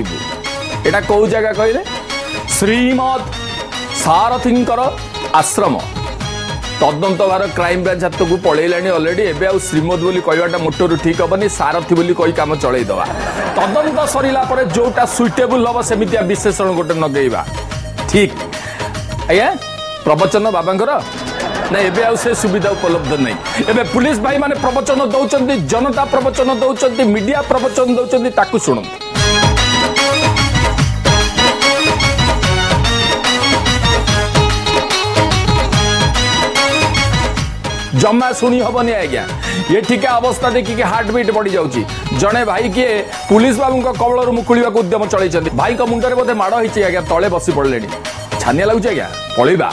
जीवु एटा कौ जगह कहले श्रीमद सारथिंकर आश्रम तदंत भार क्राइम ब्रांच हाथ को पलैलानी अलरेडी एबे आ श्रीमद बोली कहवाटा मोटरू ठीक हेनी सारथी बोली कही काम चलईदवा तदंत सरला पर जोटा सुइटेबल हम सेमितिया विशेषण गोटे नगेवा ठीक आज्ञा प्रवचन बाबांकर ना एबे आ से सुविधा उपलब्ध नहीं एबे पुलिस भाई माने प्रवचन दौरान जनता प्रवचन दौरान मीडिया प्रवचन दौरान ताकू शुणु जमा शुणी हेनी आज्ञा ये ठिका अवस्था देखिए हार्ट बीट बढ़ी जाऊँगी जड़े भाई किए पुलिस बाबू कबल मुकुड़ा उद्यम चलते भाई मुंडे बोधे माड़ होती आज्ञा तले बसी पड़े छानिया लगुच आज्ञा पलैबा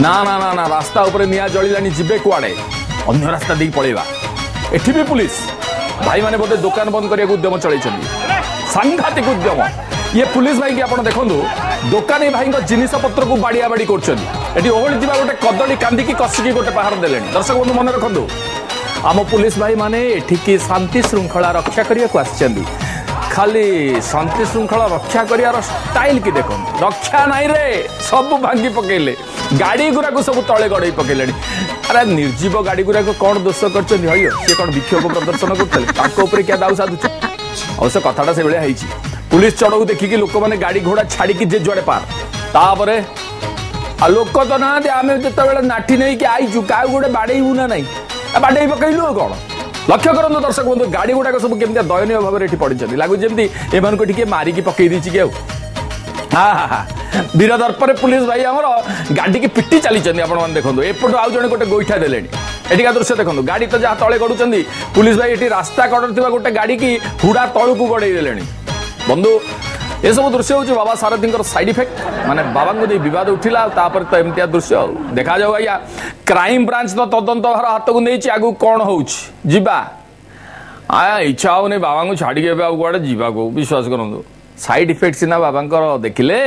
ना ना ना ना रास्ता उपर निआ जलिलानी जीवे कुआड़े अन्य रास्ता दी पलैबा एठी भी पुलिस भाई माने बोधे दुकान बंद करने उद्यम चलते सांघातिक उद्यम ये पुलिस भाई की आप देखो दुकानी भाई जिनिस पत्र को बाड़िया बाड़ी कर ओहली जा गोटे कदली कांदिकी कसिकी गोटे पहाड़ देले दर्शक बंधु मन रखु आम पुलिस भाई माने एठिकी शांति श्रृंखला रक्षा करने को आसचंदी खाली शांति श्रृंखला रक्षा कर स्टाइल की देखो रक्षा नाई रे सब भांगी पकेले गाड़ी गुराक सब तले गड़े पकेले अरे निर्जीव गाड़ी गुराक कौन दोष कर सी कौन विक्षोभ प्रदर्शन करते क्या दाऊ साधु अवश्य कथाटा से भाई पुलिस चढ़ऊ देखिकी लोक मैंने गाड़ी घोड़ा छाड़ी जे जुआड़े पार तापर लोक तो ना आम जो नाठी नहीं कि आईचु क्या गोटे बाड़ेबू ना नहीं बाड़े पकड़ू कौन लक्ष्य करूँ दर्शक बंधु गाड़ी गुड़ाक सब केमी दयनीय भाव में पड़ी लगुच जमी एम मारिकी पकई देची कि हाँ हाँ हाँ वीर दर्पर पुलिस भाई आमर गाड़ी की पिटी चली आपने देखो एपटू आउ जड़े गोटे गोईठा देले एटिका दृश्य देखो गाड़ी तो जहाँ तले गड़ुंट पुलिस भाई ये रास्ता कड़े गोटे गाड़ी की हुड़ा तलू को गड़े देले बंधु ये सब दृश्य हूँ बाबा सारथी साइड इफेक्ट माने बाबा को बद उठिला तो एमती दृश्य देखा जाऊ आज्ञा क्राइम ब्रांच तो तदंत भार हाथ को नहीं आगू कौन होगा इच्छा होनी बाबा को छाड़ी कड़े जावाक विश्वास करूँ साइड इफेक्ट सीना बाबा देखिले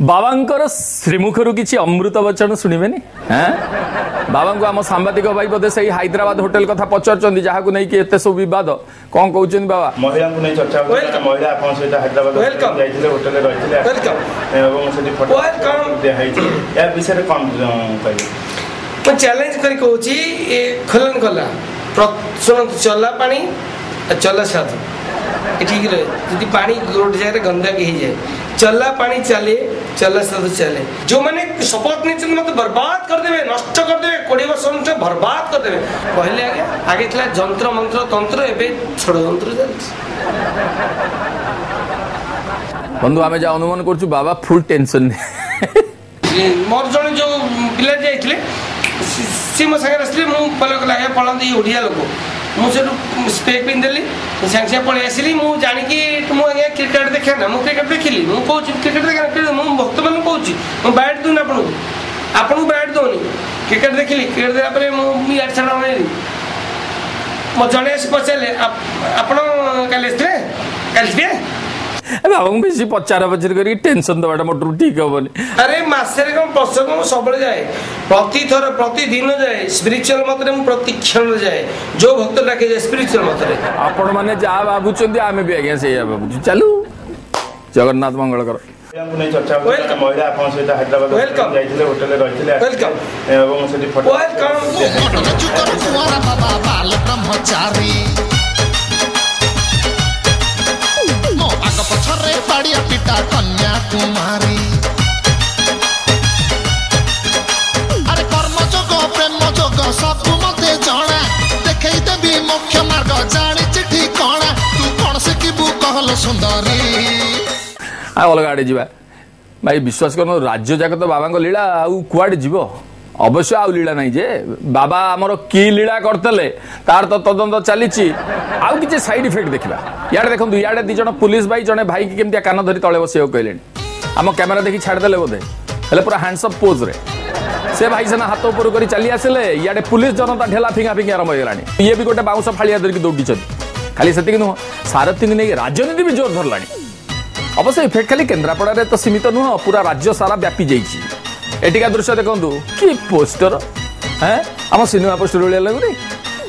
बाबा श्रीमुखर किसी अमृत वचन शुणवे बाबा को आम सांबादिक भाई बोधे से हैदराबाद होटेल कथा पचार जहाँ को नहीं कि सब बद कौन कहते बाबा महिला को नहीं चर्चा महिला आपन सहित हैदराबाद जाइथिले होटेल रहिथिले एवं सेठी फोटो या विषय कौन कहबे मैं चैलेंज करी कहूची ए खलन कला सुन चला पानी चला साधु ठीक रहे यदि पानी गोटे जगह गंदा के ही जाए चला पानी चले चला साधु चले जो मैंने शपथ नहीं मत बर्बाद करदे नष्ट करदे 20 वर्ष नष्ट बर्बाद करदे कहले आगे थला जंत्र मंत्र तंत्र एबे षडयंत्र बंधु आमे जा अनुमान करछु बाबा फुल टेंशन मोर जण जो पिला जाइथिले सी मो संगे रसले मु पलक लागे पळंदी ओडिया लोक मुझे स्पेक पिंधली सागे पलि आसली मुझे जानिकी मुझे क्रिकेट देखा ना मुझे क्रिकेट देखिली मुझे क्रिकेट देखा मुझे भक्त मान कौन बैट दूनी आपको बैट दौनी क्रिकेट देखिली क्रिकेट देखापर मुझे इड छाड़ अनेली मो जड़े पचारे आपड़े बाबा बेसी पचारा पचर कर टेंशन दबाटा मोटर ठीक हेनी अरे मसरे कौन प्रसंग सब जाए प्रति थर प्रतिदिन जाए स्पिरिचुअल मत प्रति क्षण जाए जो भक्त डाके जाए स्पिरिचुअल मत आपण मैंने जहाँ भावुं आम भी आज्ञा से भावुँ चलू जगन्नाथ मंगल कर नहीं चर्चा महिला आपन सहित हैदराबाद जाइथिले होटेल रहिथिले एवं सेठी फोटो पाड़िया पिता कन्याकुमारी अरे कर्म जोग प्रेम जोग सब मते जाना देखई देवी मुख्य मार्ग जानी चिठी कणा तू कौन से किबू कहल सुंदरी अलग आड़े जा भाई विश्वास कर राज्य जाक तो बाबा लीला आउ कुआड़े जीव अवश्य आउ लीला नहीं जे बाबा आमर की लीला करते तार तो तदंत चली आउ कि साइड इफेक्ट देखा यार देखो इे दी जन पुलिस भाई जड़े भाई की केमती कान धरी तले बस कहले आम कैमेरा देखी छाड़देले बोधे हेल्ले पूरा हैंडसअप पोज रे से भाई सेना हाथ ऊपर कर चली आसिले इे पुलिस जनता ढेला फिंगा फिंगी आरंभ हो ये भी गोटे बाउंस फाड़िया धरिकी दौड़ी खाली से नुह सारथी नहीं राजनीति भी जोर धरला अवश्य इफेक्ट खाली केन्द्रापड़ा तो सीमित नुह पूरा राज्य सारा व्यापी जाइए दृश्य देखो कि पोस्टर है आम सिनेमा पोस्टर भाया लगुनि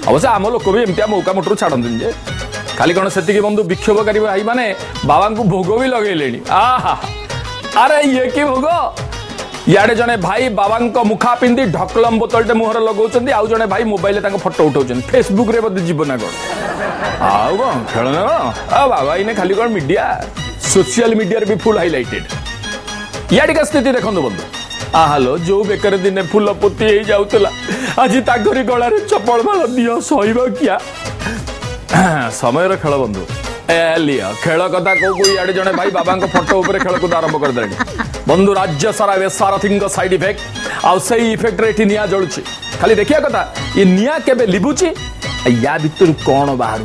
अवश्य आम लोक भी एमती मौका मोटर छाड़ती खाली कौन से बंधु विक्षोभकारी भाई माने बाबा को भोग भी लगे आहा अरे ये कि भोग इे जड़े भाई बाबा मुखा पिंधि ढकलम बोतलटे मुहर लगाउछन्ती आउ जड़े भाई मोबाइल फोटो उठाउछन्ती फेसबुक रे बोधे जीवन ना कौन आउ कौन खेल ना आ बाबा इने खाली कौन मीडिया सोशल मीडिया भी फुल हाइलाइटेड इाटिका स्थिति देखो बंधु आलो जो बेकर दिने फुल पोती हो जाऊला आज ताकरी गलार चपल माल दियो सहब क्या समय खेल बंधु लिया खेल कथा कौ इे जड़े भाई बाबा फोटो उपर खेलकूद आरंभ करदे बंधु राज्य सारा बेसारथी साइड इफेक्ट आउ से इफेक्ट रे निया जलुची खाली देखिया कथा ये निया केबे लिबुची या भितर कौन बाहर